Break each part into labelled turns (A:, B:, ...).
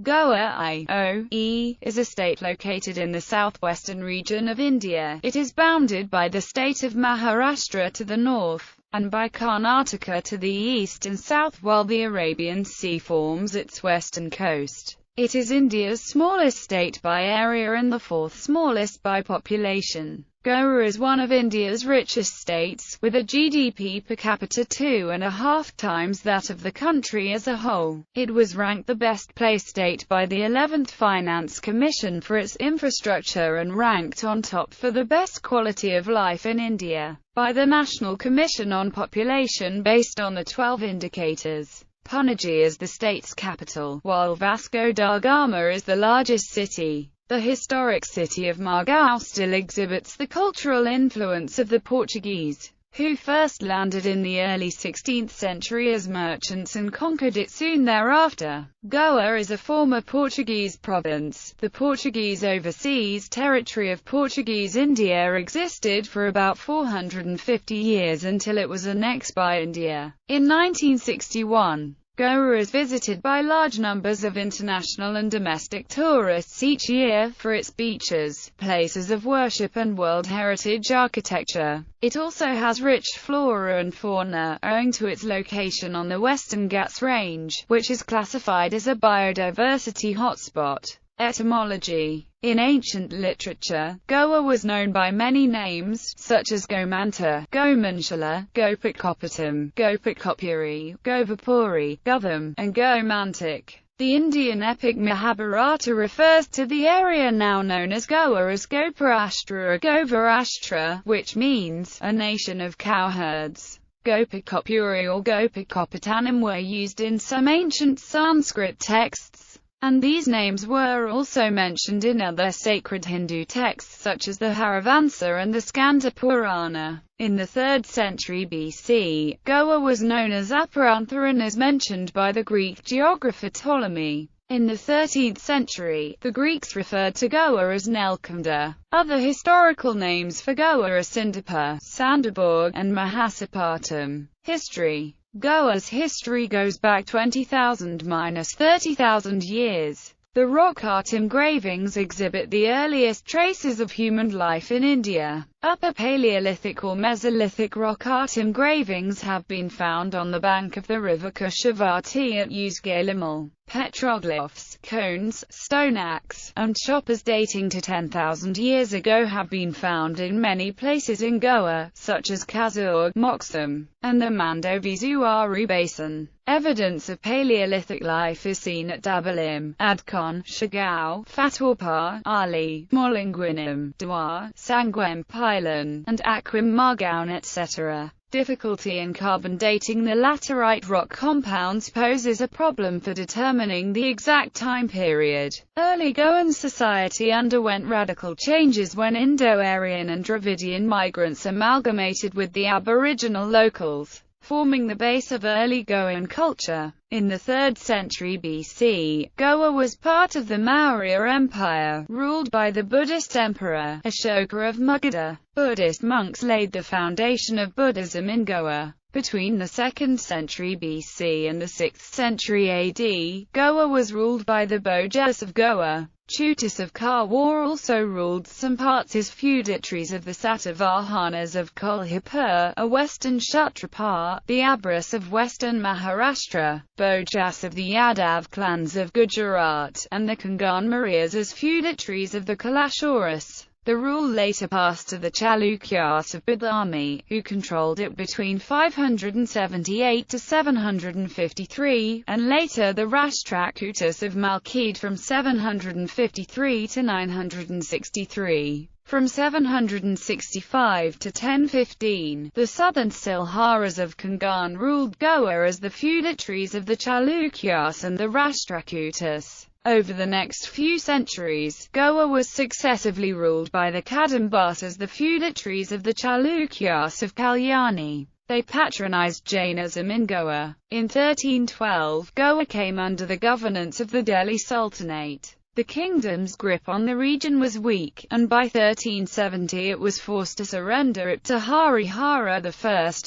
A: Goa (IOE) is a state located in the southwestern region of India. It is bounded by the state of Maharashtra to the north, and by Karnataka to the east and south, while the Arabian Sea forms its western coast. It is India's smallest state by area and the fourth smallest by population. Goa is one of India's richest states, with a GDP per capita 2.5 times that of the country as a whole. It was ranked the best-placed state by the 11th Finance Commission for its infrastructure and ranked on top for the best quality of life in India by the National Commission on Population based on the 12 indicators. Panaji is the state's capital, while Vasco da Gama is the largest city. The historic city of Margao still exhibits the cultural influence of the Portuguese, who first landed in the early 16th century as merchants and conquered it soon thereafter. Goa is a former Portuguese province. The Portuguese overseas territory of Portuguese India existed for about 450 years until it was annexed by India in 1961. Goa is visited by large numbers of international and domestic tourists each year for its beaches, places of worship and World Heritage architecture. It also has rich flora and fauna, owing to its location on the Western Ghats Range, which is classified as a biodiversity hotspot. Etymology. In ancient literature, Goa was known by many names, such as Gomanta, Gomanshala, Gopikapatam, Gopikapuri, Govapuri, Gotham, and Gomantik. The Indian epic Mahabharata refers to the area now known as Goa as Goparashtra or Govarashtra, which means, a nation of cowherds. Gopikapuri or Gopikapatanam were used in some ancient Sanskrit texts, and these names were also mentioned in other sacred Hindu texts such as the Harivansa and the Skanda Purana. In the 3rd century BC, Goa was known as Aparantha and is mentioned by the Greek geographer Ptolemy. In the 13th century, the Greeks referred to Goa as Nelkanda. Other historical names for Goa are Sindapur, Sandaborg, and Mahasapatam. History. Goa's history goes back 20,000–30,000 years. The rock art engravings exhibit the earliest traces of human life in India. Upper Paleolithic or Mesolithic rock art engravings have been found on the bank of the river Kushavati at Usgalimal. Petroglyphs, cones, stone axe, and choppers dating to 10,000 years ago have been found in many places in Goa, such as Kasarg, Moksam, and the Mandovi-Zuaru Basin. Evidence of Paleolithic life is seen at Dabalim, Adkon, Shagao, Fatwarpar, Ali, Molinguinam, Dwar, Sangwem Pilan, and Aquim Margaon, etc. Difficulty in carbon dating the laterite rock compounds poses a problem for determining the exact time period. Early Goan society underwent radical changes when Indo-Aryan and Dravidian migrants amalgamated with the Aboriginal locals, forming the base of early Goan culture. In the 3rd century BC, Goa was part of the Maurya Empire, ruled by the Buddhist emperor, Ashoka of Magadha. Buddhist monks laid the foundation of Buddhism in Goa. Between the 2nd century BC and the 6th century AD, Goa was ruled by the Bojas of Goa. Chutis of Karwar also ruled some parts as feudatories of the Satavahanas of Kolhapur, a western Kshatrapa, the Abras of western Maharashtra, Bojas of the Yadav clans of Gujarat, and the Kangan Marias as feudatories of the Kalashuras. The rule later passed to the Chalukyas of Badami, who controlled it between 578 to 753, and later the Rashtrakutas of Malkhed from 753 to 963. From 765 to 1015, the southern Silharas of Kangan ruled Goa as the feudatories of the Chalukyas and the Rashtrakutas. Over the next few centuries, Goa was successively ruled by the Kadambas as the feudatories of the Chalukyas of Kalyani. They patronized Jainism in Goa. In 1312, Goa came under the governance of the Delhi Sultanate. The kingdom's grip on the region was weak, and by 1370 it was forced to surrender it to Harihara I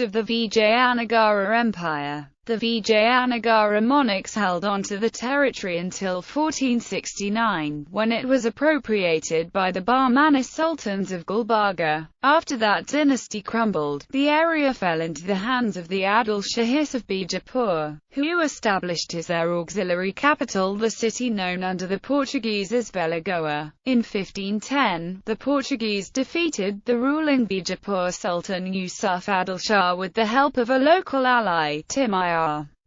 A: of the Vijayanagara Empire. The Vijayanagara monarchs held on to the territory until 1469, when it was appropriated by the Bahmanis sultans of Gulbarga. After that dynasty crumbled, the area fell into the hands of the Adil Shahis of Bijapur, who established as their auxiliary capital the city known under the Portuguese as Velagoa. In 1510, the Portuguese defeated the ruling Bijapur Sultan Yusuf Adil Shah with the help of a local ally, Timur.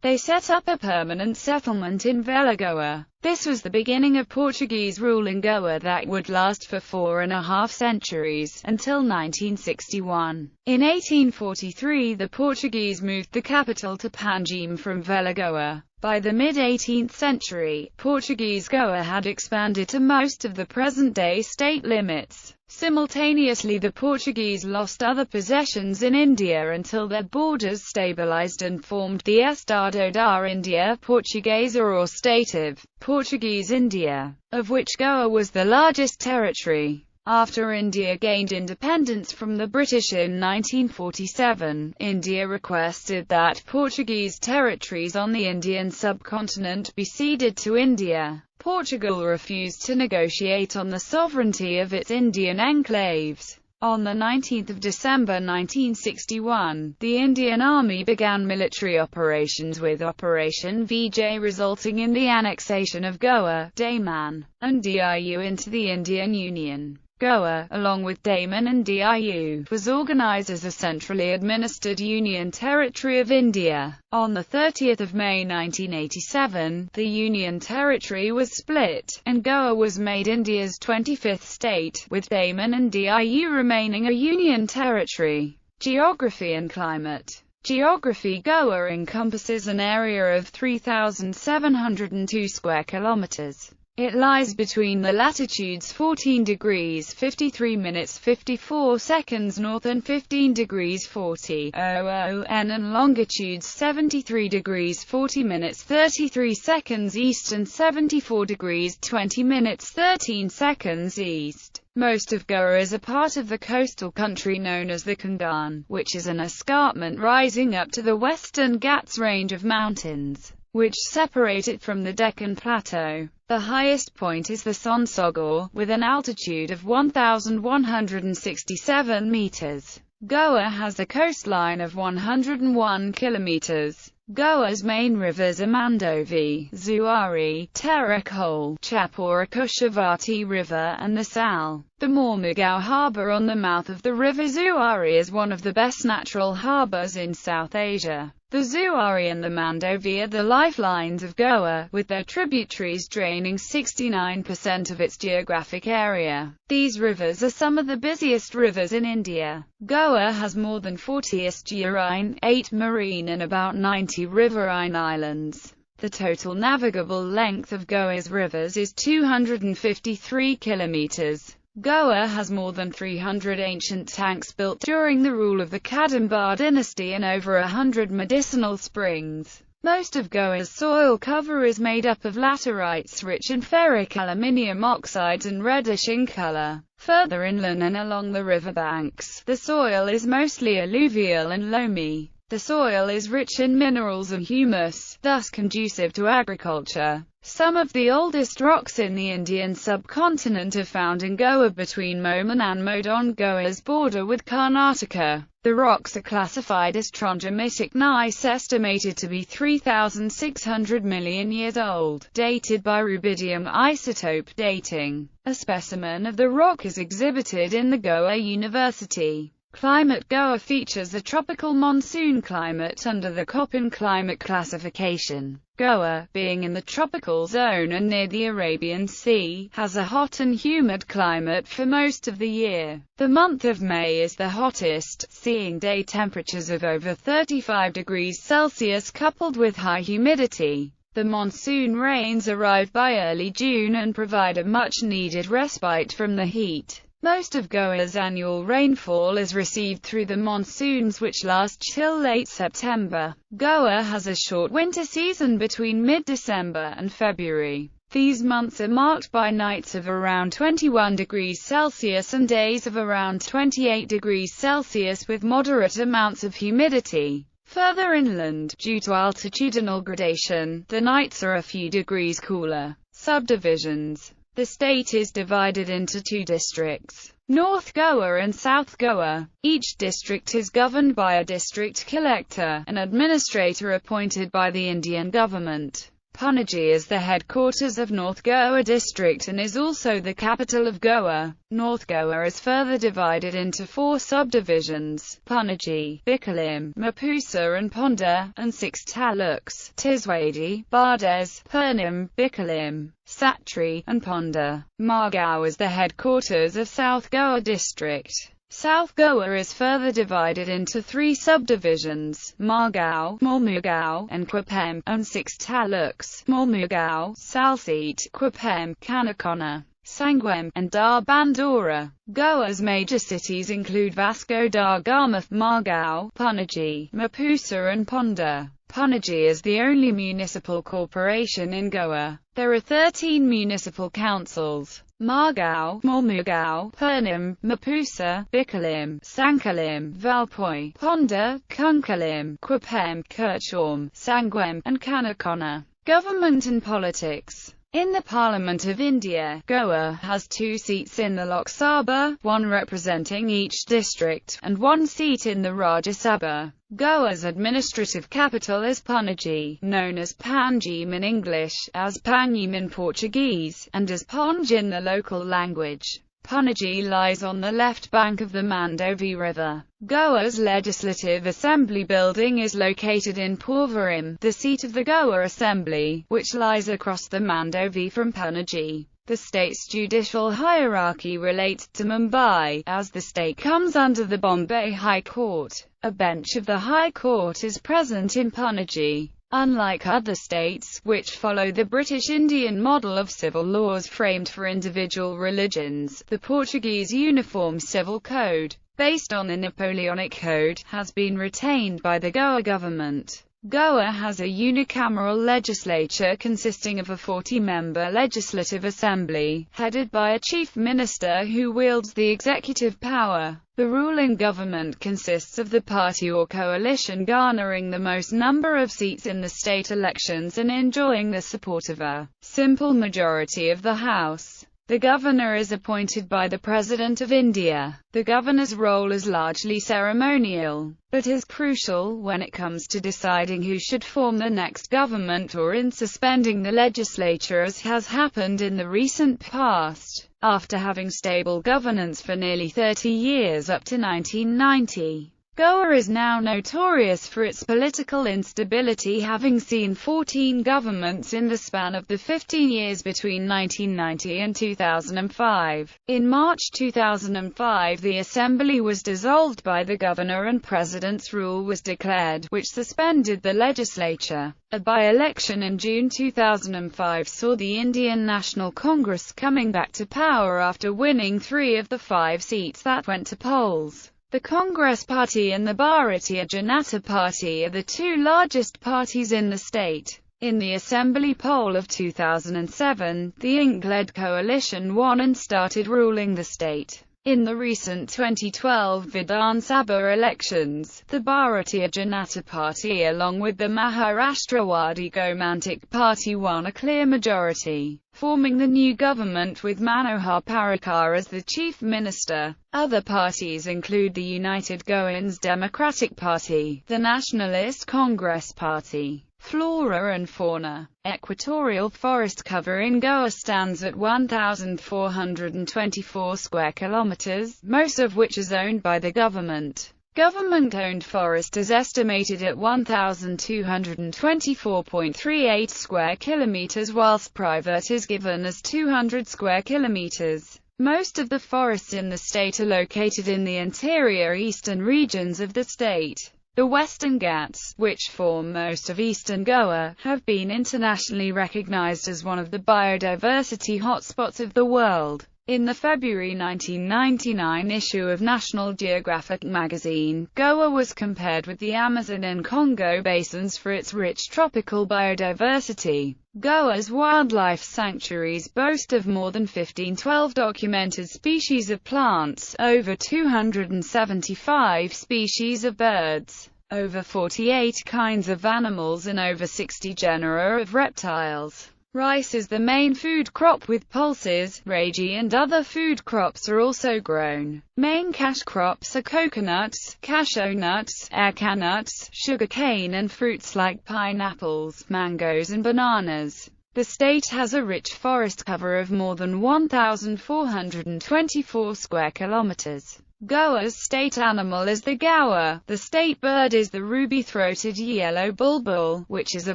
A: They set up a permanent settlement in Velagoa. This was the beginning of Portuguese rule in Goa that would last for 4.5 centuries, until 1961. In 1843 the Portuguese moved the capital to Panjim from Velagoa. By the mid-18th century, Portuguese Goa had expanded to most of the present-day state limits. Simultaneously the Portuguese lost other possessions in India until their borders stabilized and formed the Estado da India Portuguesa or State of Portuguese India, of which Goa was the largest territory. After India gained independence from the British in 1947, India requested that Portuguese territories on the Indian subcontinent be ceded to India. Portugal refused to negotiate on the sovereignty of its Indian enclaves. On 19 December 1961, the Indian Army began military operations with Operation Vijay, resulting in the annexation of Goa, Daman, and Diu into the Indian Union. Goa, along with Daman and Diu, was organized as a centrally administered Union Territory of India. On 30 May 1987, the Union Territory was split, and Goa was made India's 25th state, with Daman and Diu remaining a Union Territory. Geography and climate. Geography. Goa encompasses an area of 3,702 square kilometers. It lies between the latitudes 14 degrees 53 minutes 54 seconds north and 15 degrees 40 n and longitudes 73 degrees 40 minutes 33 seconds east and 74 degrees 20 minutes 13 seconds east. Most of Goa is a part of the coastal country known as the Konkan, which is an escarpment rising up to the western Ghats range of mountains, which separate it from the Deccan Plateau. The highest point is the Sonsogor, with an altitude of 1,167 meters. Goa has a coastline of 101 kilometers. Goa's main rivers are Mandovi, Zuari, Terakol, Chapora-Kushavati River and the Sal. The Mormugao Harbour on the mouth of the river Zuari is one of the best natural harbours in South Asia. The Zuari and the Mandovi are the lifelines of Goa, with their tributaries draining 69% of its geographic area. These rivers are some of the busiest rivers in India. Goa has more than 40 estuarine, 8 marine and about 90 riverine islands. The total navigable length of Goa's rivers is 253 kilometers. Goa has more than 300 ancient tanks built during the rule of the Kadamba dynasty and over 100 medicinal springs. Most of Goa's soil cover is made up of laterites rich in ferric aluminium oxides and reddish in color. Further inland and along the riverbanks, the soil is mostly alluvial and loamy. The soil is rich in minerals and humus, thus conducive to agriculture. Some of the oldest rocks in the Indian subcontinent are found in Goa between Moman and Mode on Goa's border with Karnataka. The rocks are classified as trondhjemitic gneiss, estimated to be 3,600 million years old, dated by rubidium isotope dating. A specimen of the rock is exhibited in the Goa University. Climate. Goa features a tropical monsoon climate under the Köppen climate classification. Goa, being in the tropical zone and near the Arabian Sea, has a hot and humid climate for most of the year. The month of May is the hottest, seeing day temperatures of over 35 degrees Celsius coupled with high humidity. The monsoon rains arrive by early June and provide a much-needed respite from the heat. Most of Goa's annual rainfall is received through the monsoons, which last till late September. Goa has a short winter season between mid-December and February. These months are marked by nights of around 21 degrees Celsius and days of around 28 degrees Celsius with moderate amounts of humidity. Further inland, due to altitudinal gradation, the nights are a few degrees cooler. Subdivisions. The state is divided into two districts, North Goa and South Goa. Each district is governed by a district collector, an administrator appointed by the Indian government. Panaji is the headquarters of North Goa district and is also the capital of Goa. North Goa is further divided into four subdivisions, Panaji, Bikalim, Mapusa and Ponda, and 6 taluks, Tiswadi, Bardez, Pernim, Bikalim, Satri, and Ponda. Margao is the headquarters of South Goa district. South Goa is further divided into 3 subdivisions, Margao, Mormugao, and Quapem, and 6 taluks, Mormugao, Salseet, Quapem, Kanakona, Sangwem, and Dar Bandora. Goa's major cities include Vasco da Gama, Margao, Panaji, Mapusa and Ponda. Panaji is the only municipal corporation in Goa. There are 13 municipal councils: Margao, Mormugao, Pernim, Mapusa, Bikalim, Sankalim, Valpoi, Ponda, Kunkalim, Quapem, Kirchhorn, Sangwem, and Kanakona. Government and politics. In the Parliament of India, Goa has 2 seats in the Lok Sabha, 1 representing each district, and 1 seat in the Rajya Sabha. Goa's administrative capital is Panaji, known as Panjim in English, as Panjim in Portuguese, and as Ponj in the local language. Panaji lies on the left bank of the Mandovi River. Goa's Legislative Assembly building is located in Porvorim, the seat of the Goa Assembly, which lies across the Mandovi from Panaji. The state's judicial hierarchy relates to Mumbai, as the state comes under the Bombay High Court. A bench of the High Court is present in Panaji. Unlike other states, which follow the British Indian model of civil laws framed for individual religions, the Portuguese Uniform Civil Code, based on the Napoleonic Code, has been retained by the Goa government. Goa has a unicameral legislature consisting of a 40-member legislative assembly, headed by a chief minister who wields the executive power. The ruling government consists of the party or coalition garnering the most number of seats in the state elections and enjoying the support of a simple majority of the House. The governor is appointed by the President of India. The governor's role is largely ceremonial, but is crucial when it comes to deciding who should form the next government or in suspending the legislature, as has happened in the recent past, after having stable governance for nearly 30 years up to 1990. Goa is now notorious for its political instability, having seen 14 governments in the span of the 15 years between 1990 and 2005. In March 2005, the assembly was dissolved by the governor and president's rule was declared, which suspended the legislature. A by-election in June 2005 saw the Indian National Congress coming back to power after winning 3 of the 5 seats that went to polls. The Congress Party and the Bharatiya Janata Party are the 2 largest parties in the state. In the assembly poll of 2007, the INC-led coalition won and started ruling the state. In the recent 2012 Vidhan Sabha elections, the Bharatiya Janata Party along with the Maharashtrawadi Gomantak Party won a clear majority, forming the new government with Manohar Parrikar as the chief minister. Other parties include the United Goans Democratic Party, the Nationalist Congress Party, Flora and Fauna. Equatorial forest cover in Goa stands at 1,424 square kilometers, most of which is owned by the government. Government-owned forest is estimated at 1,224.38 square kilometers, whilst private is given as 200 square kilometers. Most of the forests in the state are located in the interior eastern regions of the state. The Western Ghats, which form most of eastern Goa, have been internationally recognized as one of the biodiversity hotspots of the world. In the February 1999 issue of National Geographic magazine, Goa was compared with the Amazon and Congo basins for its rich tropical biodiversity. Goa's wildlife sanctuaries boast of more than 1512 documented species of plants, over 275 species of birds, over 48 kinds of animals and over 60 genera of reptiles. Rice is the main food crop, with pulses, ragi and other food crops are also grown. Main cash crops are coconuts, cashew nuts, areca nuts, sugarcane and fruits like pineapples, mangoes and bananas. The state has a rich forest cover of more than 1,424 square kilometers. Goa's state animal is the gaur. The state bird is the ruby-throated yellow bulbul, which is a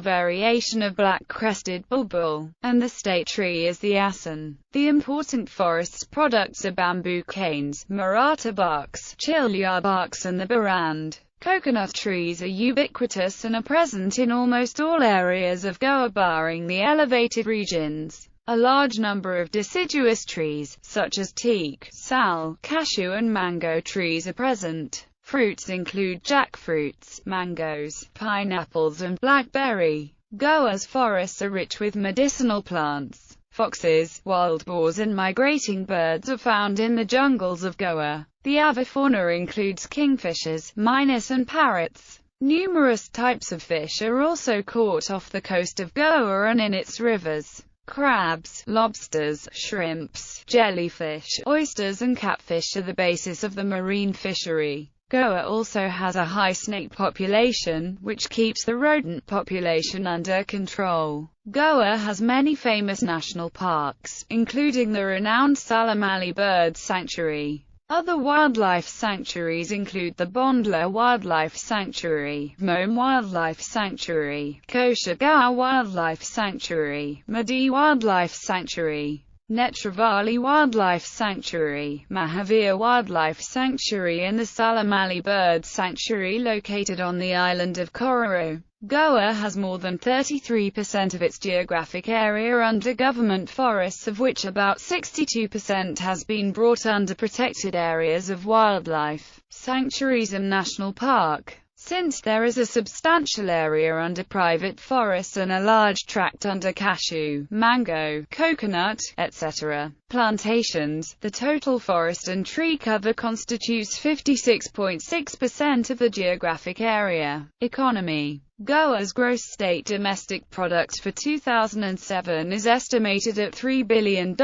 A: variation of black-crested bulbul, and the state tree is the asan. The important forest products are bamboo canes, maratha barks, chilya barks and the barand. Coconut trees are ubiquitous and are present in almost all areas of Goa barring the elevated regions. A large number of deciduous trees, such as teak, sal, cashew and mango trees are present. Fruits include jackfruits, mangoes, pineapples and blackberry. Goa's forests are rich with medicinal plants. Foxes, wild boars and migrating birds are found in the jungles of Goa. The avifauna includes kingfishers, minus and parrots. Numerous types of fish are also caught off the coast of Goa and in its rivers. Crabs, lobsters, shrimps, jellyfish, oysters and catfish are the basis of the marine fishery. Goa also has a high snake population, which keeps the rodent population under control. Goa has many famous national parks, including the renowned Salamali Bird Sanctuary. Other wildlife sanctuaries include the Bondla Wildlife Sanctuary, Mome Wildlife Sanctuary, Koshagaon Wildlife Sanctuary, Madi Wildlife Sanctuary, Netravali Wildlife Sanctuary, Mahavir Wildlife Sanctuary and the Salamali Bird Sanctuary located on the island of Kororo. Goa has more than 33% of its geographic area under government forests, of which about 62% has been brought under protected areas of wildlife sanctuaries and national park. Since there is a substantial area under private forests and a large tract under cashew, mango, coconut, etc. plantations, the total forest and tree cover constitutes 56.6% of the geographic area. Economy. Goa's gross state domestic product for 2007 is estimated at $3 billion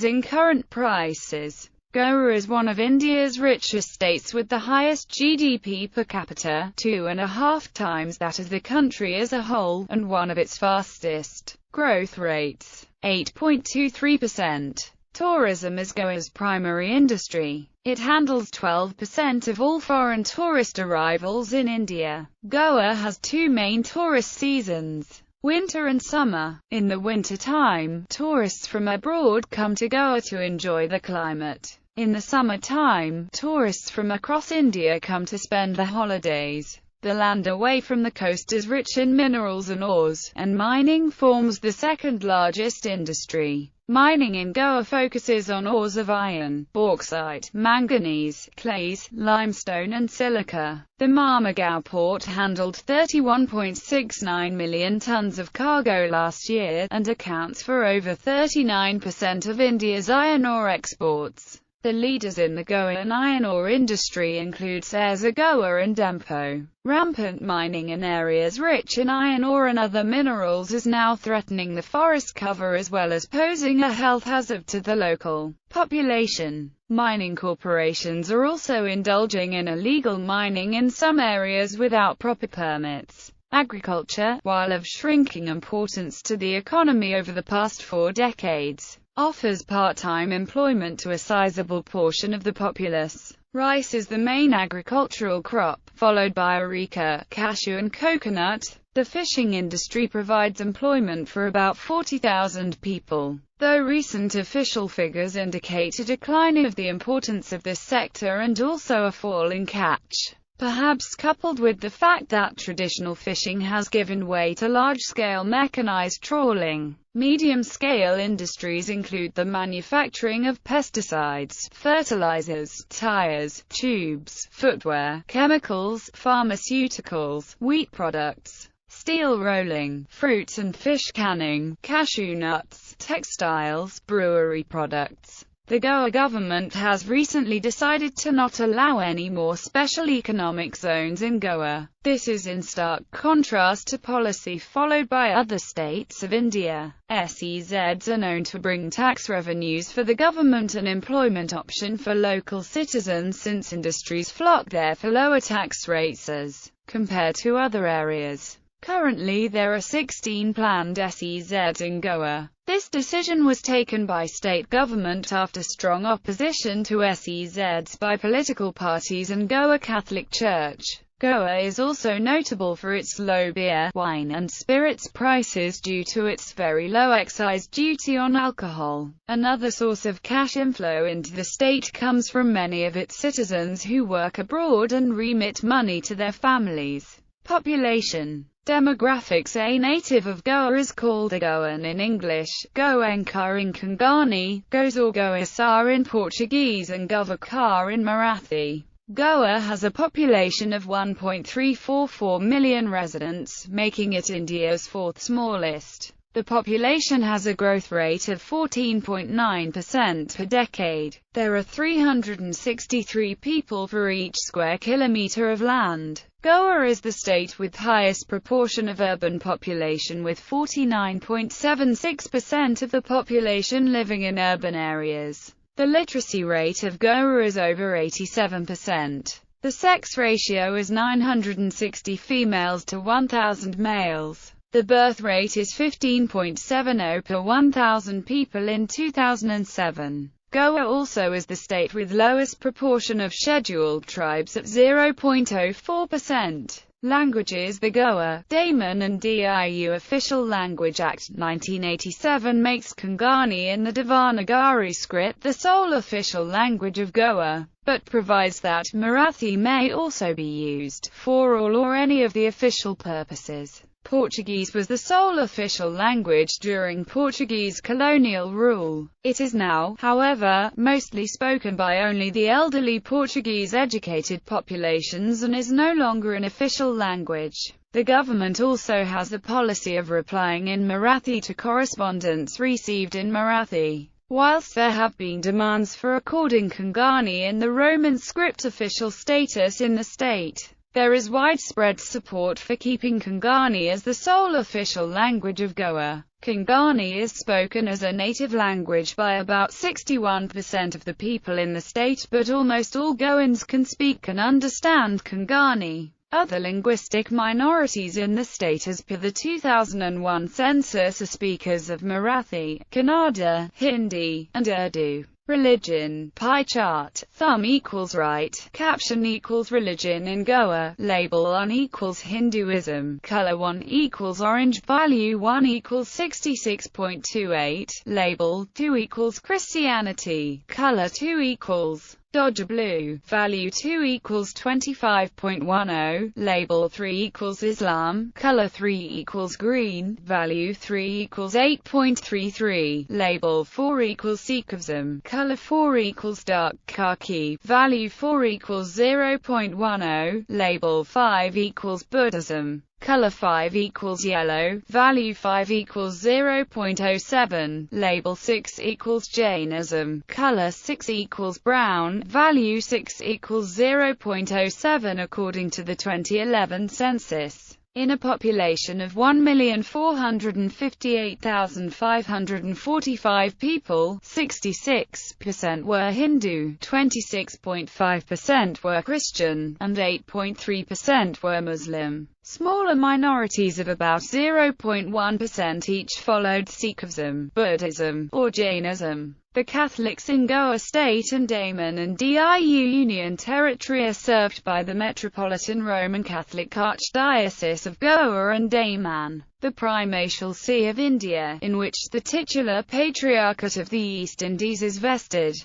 A: in current prices. Goa is one of India's richest states with the highest GDP per capita, 2.5 times that of the country as a whole, and one of its fastest growth rates, 8.23%. Tourism is Goa's primary industry. It handles 12% of all foreign tourist arrivals in India. Goa has two main tourist seasons, winter and summer. In the winter time, tourists from abroad come to Goa to enjoy the climate. In the summer time, tourists from across India come to spend the holidays. The land away from the coast is rich in minerals and ores, and mining forms the second largest industry. Mining in Goa focuses on ores of iron, bauxite, manganese, clays, limestone and silica. The Marmagao port handled 31.69 million tons of cargo last year, and accounts for over 39% of India's iron ore exports. The leaders in the Goan iron ore industry include Sesa Goa and Dempo. Rampant mining in areas rich in iron ore and other minerals is now threatening the forest cover as well as posing a health hazard to the local population. Mining corporations are also indulging in illegal mining in some areas without proper permits. Agriculture, while of shrinking importance to the economy over the past 4 decades, offers part-time employment to a sizable portion of the populace. Rice is the main agricultural crop, followed by areca, cashew and coconut. The fishing industry provides employment for about 40,000 people, though recent official figures indicate a decline of the importance of this sector and also a fall in catch, perhaps coupled with the fact that traditional fishing has given way to large-scale mechanized trawling. Medium-scale industries include the manufacturing of pesticides, fertilizers, tires, tubes, footwear, chemicals, pharmaceuticals, wheat products, steel rolling, fruits and fish canning, cashew nuts, textiles, brewery products, The Goa government has recently decided to not allow any more special economic zones in Goa. This is in stark contrast to policy followed by other states of India. SEZs are known to bring tax revenues for the government and employment option for local citizens, since industries flock there for lower tax rates as compared to other areas. Currently there are 16 planned SEZs in Goa. This decision was taken by state government after strong opposition to SEZs by political parties and Goa Catholic Church. Goa is also notable for its low beer, wine and spirits prices due to its very low excise duty on alcohol. Another source of cash inflow into the state comes from many of its citizens who work abroad and remit money to their families. Population demographics. A native of Goa is called a Goan in English, Goenka in Konkani, Goes or Goisar in Portuguese and Govakar in Marathi. Goa has a population of 1.344 million residents, making it India's fourth smallest. The population has a growth rate of 14.9% per decade. There are 363 people for each square kilometre of land. Goa is the state with highest proportion of urban population, with 49.76% of the population living in urban areas. The literacy rate of Goa is over 87%. The sex ratio is 960 females to 1,000 males. The birth rate is 15.70 per 1,000 people in 2007. Goa also is the state with lowest proportion of scheduled tribes at 0.04%. Languages. The Goa, Daman and Diu Official Language Act 1987 makes Konkani in the Devanagari script the sole official language of Goa, but provides that Marathi may also be used for all or any of the official purposes. Portuguese was the sole official language during Portuguese colonial rule. It is now, however, mostly spoken by only the elderly Portuguese-educated populations and is no longer an official language. The government also has a policy of replying in Marathi to correspondence received in Marathi. Whilst there have been demands for according Konkani in the Roman script official status in the state, there is widespread support for keeping Konkani as the sole official language of Goa. Konkani is spoken as a native language by about 61% of the people in the state, but almost all Goans can speak and understand Konkani. Other linguistic minorities in the state as per the 2001 census are speakers of Marathi, Kannada, Hindi, and Urdu. Religion. Pie chart. Thumb equals right. Caption equals religion in Goa. Label 1 equals Hinduism. Color 1 equals orange. Value 1 equals 66.28. Label 2 equals Christianity. Color 2 equals Dodger blue. Value 2 equals 25.10. Label 3 equals Islam. Color 3 equals green. Value 3 equals 8.33. Label 4 equals Sikhism. Color 4 equals dark khaki. Value 4 equals 0.10. Label 5 equals Buddhism. Color 5 equals yellow. Value 5 equals 0.07. Label 6 equals Jainism. Color 6 equals brown. Value 6 equals 0.07 according to the 2011 census. In a population of 1,458,545 people, 66% were Hindu, 26.5% were Christian, and 8.3% were Muslim. Smaller minorities of about 0.1% each followed Sikhism, Buddhism, or Jainism. The Catholics in Goa State and Daman and Diu Union Territory are served by the Metropolitan Roman Catholic Archdiocese of Goa and Daman, the primatial see of India, in which the titular Patriarchate of the East Indies is vested.